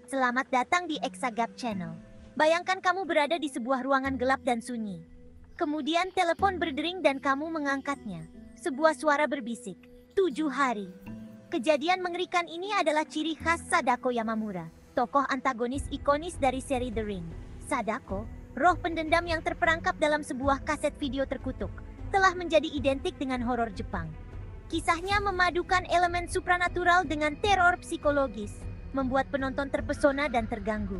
Selamat datang di Exagap Channel. Bayangkan kamu berada di sebuah ruangan gelap dan sunyi. Kemudian telepon berdering dan kamu mengangkatnya. Sebuah suara berbisik, 7 hari. Kejadian mengerikan ini adalah ciri khas Sadako Yamamura, tokoh antagonis ikonis dari seri The Ring. Sadako, roh pendendam yang terperangkap dalam sebuah kaset video terkutuk, telah menjadi identik dengan horor Jepang. Kisahnya memadukan elemen supranatural dengan teror psikologis, membuat penonton terpesona dan terganggu.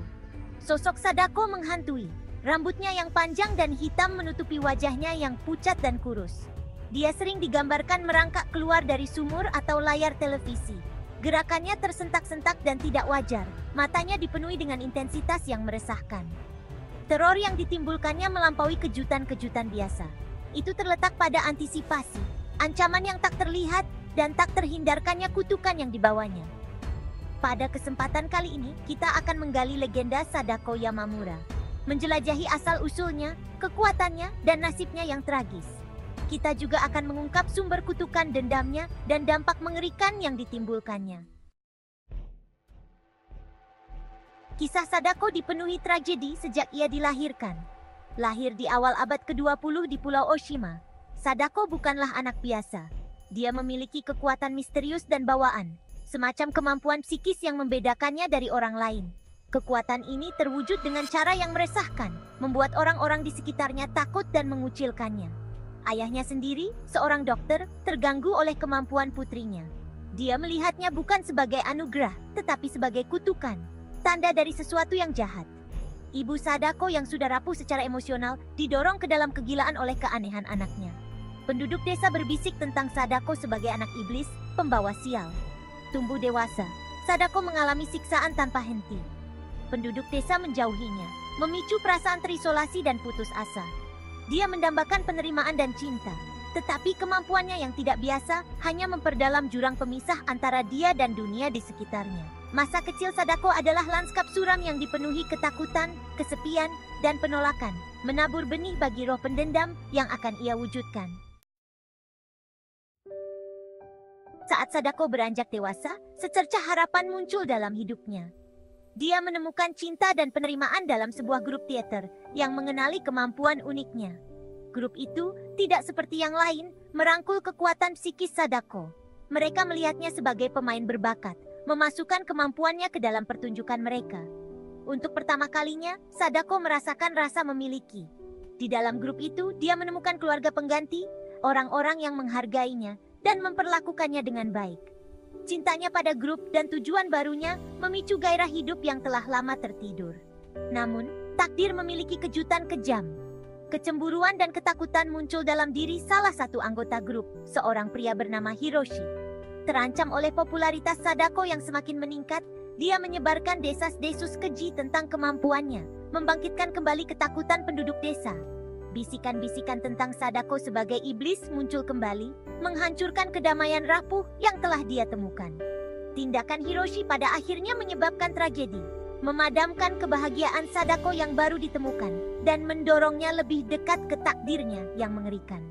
Sosok Sadako menghantui, rambutnya yang panjang dan hitam menutupi wajahnya yang pucat dan kurus. Dia sering digambarkan merangkak keluar dari sumur atau layar televisi. Gerakannya tersentak-sentak dan tidak wajar, matanya dipenuhi dengan intensitas yang meresahkan. Teror yang ditimbulkannya melampaui kejutan-kejutan biasa. Itu terletak pada antisipasi, ancaman yang tak terlihat, dan tak terhindarkannya kutukan yang dibawanya. Pada kesempatan kali ini, kita akan menggali legenda Sadako Yamamura, menjelajahi asal-usulnya, kekuatannya, dan nasibnya yang tragis. Kita juga akan mengungkap sumber kutukan dendamnya dan dampak mengerikan yang ditimbulkannya. Kisah Sadako dipenuhi tragedi sejak ia dilahirkan. Lahir di awal abad ke-20 di Pulau Oshima, Sadako bukanlah anak biasa. Dia memiliki kekuatan misterius dan bawaan, semacam kemampuan psikis yang membedakannya dari orang lain. Kekuatan ini terwujud dengan cara yang meresahkan, membuat orang-orang di sekitarnya takut dan mengucilkannya. Ayahnya sendiri, seorang dokter, terganggu oleh kemampuan putrinya. Dia melihatnya bukan sebagai anugerah, tetapi sebagai kutukan, tanda dari sesuatu yang jahat. Ibu Sadako yang sudah rapuh secara emosional didorong ke dalam kegilaan oleh keanehan anaknya. Penduduk desa berbisik tentang Sadako sebagai anak iblis, pembawa sial. Tumbuh dewasa, Sadako mengalami siksaan tanpa henti. Penduduk desa menjauhinya, memicu perasaan terisolasi dan putus asa. Dia mendambakan penerimaan dan cinta, tetapi kemampuannya yang tidak biasa hanya memperdalam jurang pemisah antara dia dan dunia di sekitarnya. Masa kecil Sadako adalah lanskap suram yang dipenuhi ketakutan, kesepian, dan penolakan, menabur benih bagi roh pendendam yang akan ia wujudkan. Saat Sadako beranjak dewasa, secercah harapan muncul dalam hidupnya. Dia menemukan cinta dan penerimaan dalam sebuah grup teater yang mengenali kemampuan uniknya. Grup itu tidak seperti yang lain, merangkul kekuatan psikis Sadako. Mereka melihatnya sebagai pemain berbakat, memasukkan kemampuannya ke dalam pertunjukan mereka. Untuk pertama kalinya, Sadako merasakan rasa memiliki. Di dalam grup itu, dia menemukan keluarga pengganti, orang-orang yang menghargainya, dan memperlakukannya dengan baik. Cintanya pada grup dan tujuan barunya memicu gairah hidup yang telah lama tertidur. Namun, takdir memiliki kejutan kejam. Kecemburuan dan ketakutan muncul dalam diri salah satu anggota grup, seorang pria bernama Hiroshi. Terancam oleh popularitas Sadako yang semakin meningkat, dia menyebarkan desas-desus keji tentang kemampuannya, membangkitkan kembali ketakutan penduduk desa. Bisikan-bisikan tentang Sadako sebagai iblis muncul kembali, menghancurkan kedamaian rapuh yang telah dia temukan. Tindakan Hiroshi pada akhirnya menyebabkan tragedi, memadamkan kebahagiaan Sadako yang baru ditemukan, dan mendorongnya lebih dekat ke takdirnya yang mengerikan.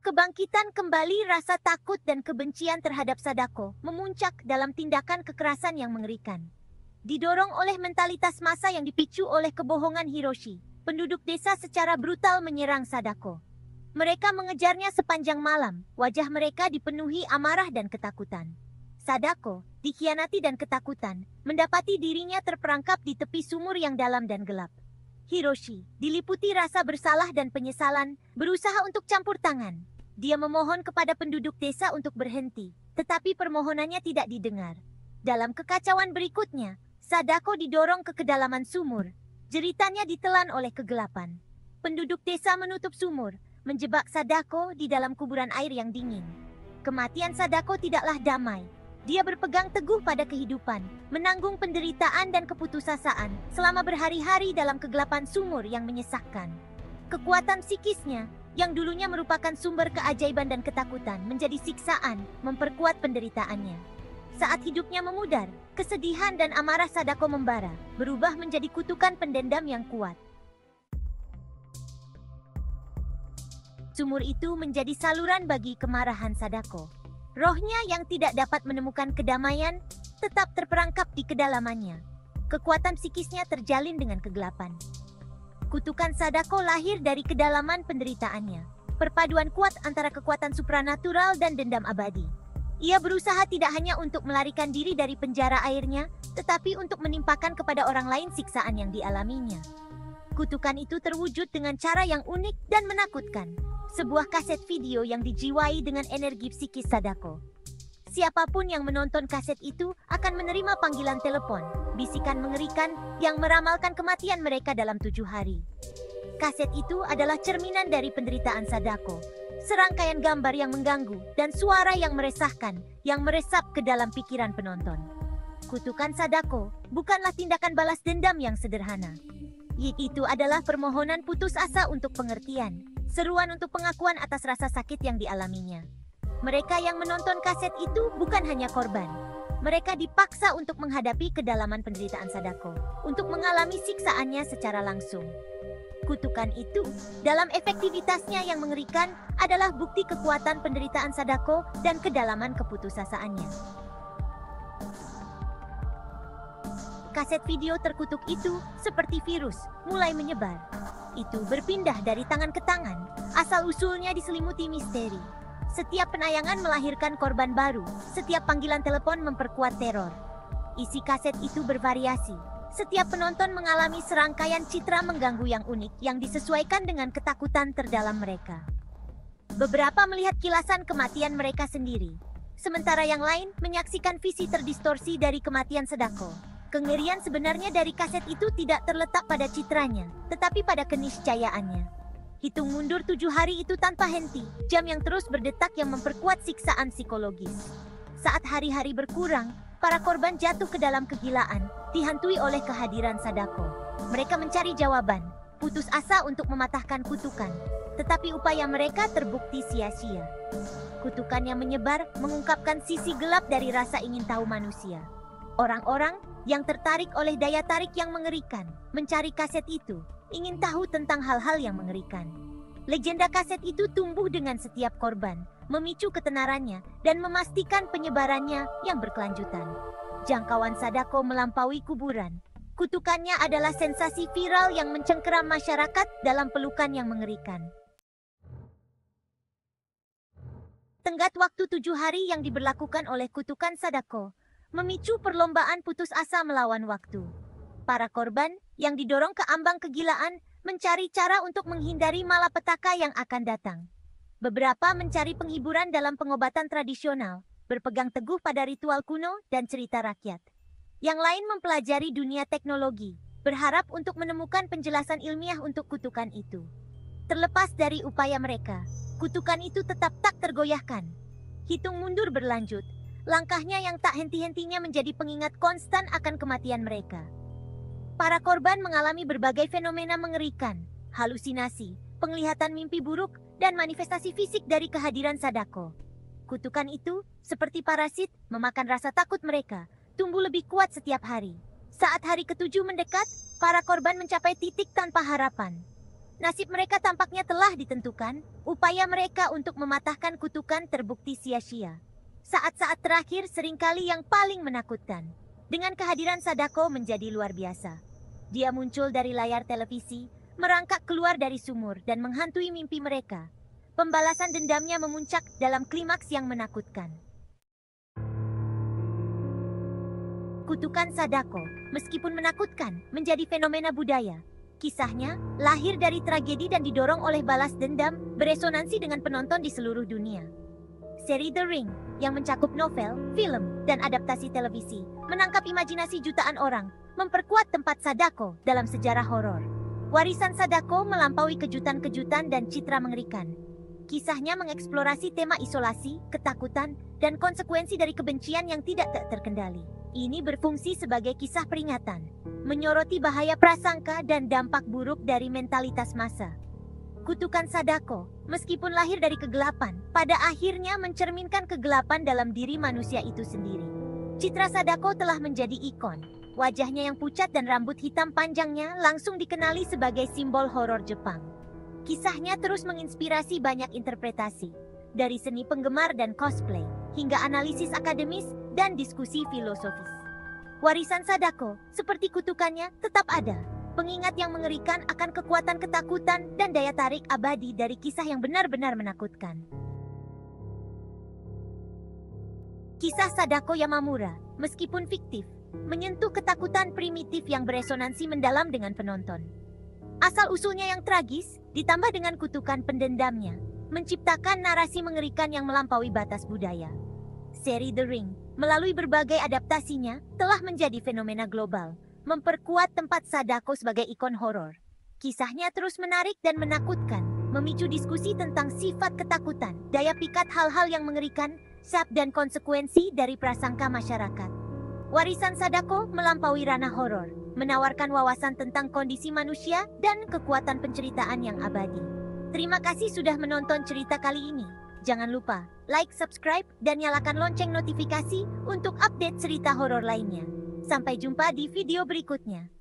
Kebangkitan kembali rasa takut dan kebencian terhadap Sadako memuncak dalam tindakan kekerasan yang mengerikan. Didorong oleh mentalitas massa yang dipicu oleh kebohongan Hiroshi, penduduk desa secara brutal menyerang Sadako. Mereka mengejarnya sepanjang malam, wajah mereka dipenuhi amarah dan ketakutan. Sadako, dikhianati dan ketakutan, mendapati dirinya terperangkap di tepi sumur yang dalam dan gelap. Hiroshi, diliputi rasa bersalah dan penyesalan, berusaha untuk campur tangan. Dia memohon kepada penduduk desa untuk berhenti, tetapi permohonannya tidak didengar. Dalam kekacauan berikutnya, Sadako didorong ke kedalaman sumur. Jeritannya ditelan oleh kegelapan. Penduduk desa menutup sumur, menjebak Sadako di dalam kuburan air yang dingin. Kematian Sadako tidaklah damai. Dia berpegang teguh pada kehidupan, menanggung penderitaan dan keputusasaan selama berhari-hari dalam kegelapan sumur yang menyesakkan. Kekuatan psikisnya, yang dulunya merupakan sumber keajaiban dan ketakutan, menjadi siksaan, memperkuat penderitaannya. Saat hidupnya memudar, kesedihan dan amarah Sadako membara, berubah menjadi kutukan pendendam yang kuat. Sumur itu menjadi saluran bagi kemarahan Sadako. Rohnya yang tidak dapat menemukan kedamaian tetap terperangkap di kedalamannya. Kekuatan psikisnya terjalin dengan kegelapan. Kutukan Sadako lahir dari kedalaman penderitaannya. Perpaduan kuat antara kekuatan supranatural dan dendam abadi. Ia berusaha tidak hanya untuk melarikan diri dari penjara airnya, tetapi untuk menimpakan kepada orang lain siksaan yang dialaminya. Kutukan itu terwujud dengan cara yang unik dan menakutkan. Sebuah kaset video yang dijiwai dengan energi psikis Sadako. Siapapun yang menonton kaset itu akan menerima panggilan telepon, bisikan mengerikan yang meramalkan kematian mereka dalam 7 hari. Kaset itu adalah cerminan dari penderitaan Sadako. Serangkaian gambar yang mengganggu dan suara yang meresahkan yang meresap ke dalam pikiran penonton. Kutukan Sadako bukanlah tindakan balas dendam yang sederhana. Itu adalah permohonan putus asa untuk pengertian, seruan untuk pengakuan atas rasa sakit yang dialaminya. Mereka yang menonton kaset itu bukan hanya korban. Mereka dipaksa untuk menghadapi kedalaman penderitaan Sadako, untuk mengalami siksaannya secara langsung. Kutukan itu, dalam efektivitasnya yang mengerikan, adalah bukti kekuatan penderitaan Sadako dan kedalaman keputusasaannya. Kaset video terkutuk itu, seperti virus, mulai menyebar. Itu berpindah dari tangan ke tangan, asal-usulnya diselimuti misteri. Setiap penayangan melahirkan korban baru, setiap panggilan telepon memperkuat teror. Isi kaset itu bervariasi. Setiap penonton mengalami serangkaian citra mengganggu yang unik yang disesuaikan dengan ketakutan terdalam mereka. Beberapa melihat kilasan kematian mereka sendiri, sementara yang lain menyaksikan visi terdistorsi dari kematian Sadako. Kengerian sebenarnya dari kaset itu tidak terletak pada citranya, tetapi pada keniscayaannya. Hitung mundur 7 hari itu tanpa henti, jam yang terus berdetak yang memperkuat siksaan psikologis. Saat hari-hari berkurang, para korban jatuh ke dalam kegilaan, dihantui oleh kehadiran Sadako. Mereka mencari jawaban, putus asa untuk mematahkan kutukan, tetapi upaya mereka terbukti sia-sia. Kutukan yang menyebar mengungkapkan sisi gelap dari rasa ingin tahu manusia. Orang-orang yang tertarik oleh daya tarik yang mengerikan, mencari kaset itu, ingin tahu tentang hal-hal yang mengerikan. Legenda kaset itu tumbuh dengan setiap korban, memicu ketenarannya, dan memastikan penyebarannya yang berkelanjutan. Jangkauan Sadako melampaui kuburan. Kutukannya adalah sensasi viral yang mencengkeram masyarakat dalam pelukan yang mengerikan. Tenggat waktu 7 hari yang diberlakukan oleh kutukan Sadako memicu perlombaan putus asa melawan waktu. Para korban yang didorong ke ambang kegilaan mencari cara untuk menghindari malapetaka yang akan datang. Beberapa mencari penghiburan dalam pengobatan tradisional, berpegang teguh pada ritual kuno dan cerita rakyat. Yang lain mempelajari dunia teknologi, berharap untuk menemukan penjelasan ilmiah untuk kutukan itu. Terlepas dari upaya mereka, kutukan itu tetap tak tergoyahkan. Hitung mundur berlanjut. Langkahnya yang tak henti-hentinya menjadi pengingat konstan akan kematian mereka. Para korban mengalami berbagai fenomena mengerikan, halusinasi, penglihatan mimpi buruk, dan manifestasi fisik dari kehadiran Sadako. Kutukan itu, seperti parasit, memakan rasa takut mereka, tumbuh lebih kuat setiap hari. Saat hari ke-7 mendekat, para korban mencapai titik tanpa harapan. Nasib mereka tampaknya telah ditentukan, upaya mereka untuk mematahkan kutukan terbukti sia-sia. Saat-saat terakhir seringkali yang paling menakutkan. Dengan kehadiran Sadako menjadi luar biasa. Dia muncul dari layar televisi, merangkak keluar dari sumur dan menghantui mimpi mereka. Pembalasan dendamnya memuncak dalam klimaks yang menakutkan. Kutukan Sadako, meskipun menakutkan, menjadi fenomena budaya. Kisahnya lahir dari tragedi dan didorong oleh balas dendam, beresonansi dengan penonton di seluruh dunia. Seri The Ring, yang mencakup novel, film, dan adaptasi televisi, menangkap imajinasi jutaan orang, memperkuat tempat Sadako dalam sejarah horor. Warisan Sadako melampaui kejutan-kejutan dan citra mengerikan. Kisahnya mengeksplorasi tema isolasi, ketakutan, dan konsekuensi dari kebencian yang tidak terkendali. Ini berfungsi sebagai kisah peringatan, menyoroti bahaya prasangka dan dampak buruk dari mentalitas massa. Kutukan Sadako, meskipun lahir dari kegelapan, pada akhirnya mencerminkan kegelapan dalam diri manusia itu sendiri. Citra Sadako telah menjadi ikon. Wajahnya yang pucat dan rambut hitam panjangnya langsung dikenali sebagai simbol horor Jepang. Kisahnya terus menginspirasi banyak interpretasi, dari seni penggemar dan cosplay, hingga analisis akademis dan diskusi filosofis. Warisan Sadako, seperti kutukannya, tetap ada. Pengingat yang mengerikan akan kekuatan ketakutan dan daya tarik abadi dari kisah yang benar-benar menakutkan. Kisah Sadako Yamamura, meskipun fiktif, menyentuh ketakutan primitif yang beresonansi mendalam dengan penonton. Asal-usulnya yang tragis, ditambah dengan kutukan pendendamnya, menciptakan narasi mengerikan yang melampaui batas budaya. Seri The Ring, melalui berbagai adaptasinya, telah menjadi fenomena global, memperkuat tempat Sadako sebagai ikon horor. Kisahnya terus menarik dan menakutkan, memicu diskusi tentang sifat ketakutan, daya pikat hal-hal yang mengerikan, sab dan konsekuensi dari prasangka masyarakat. Warisan Sadako melampaui ranah horor, menawarkan wawasan tentang kondisi manusia dan kekuatan penceritaan yang abadi. Terima kasih sudah menonton cerita kali ini. Jangan lupa like, subscribe, dan nyalakan lonceng notifikasi untuk update cerita horor lainnya. Sampai jumpa di video berikutnya.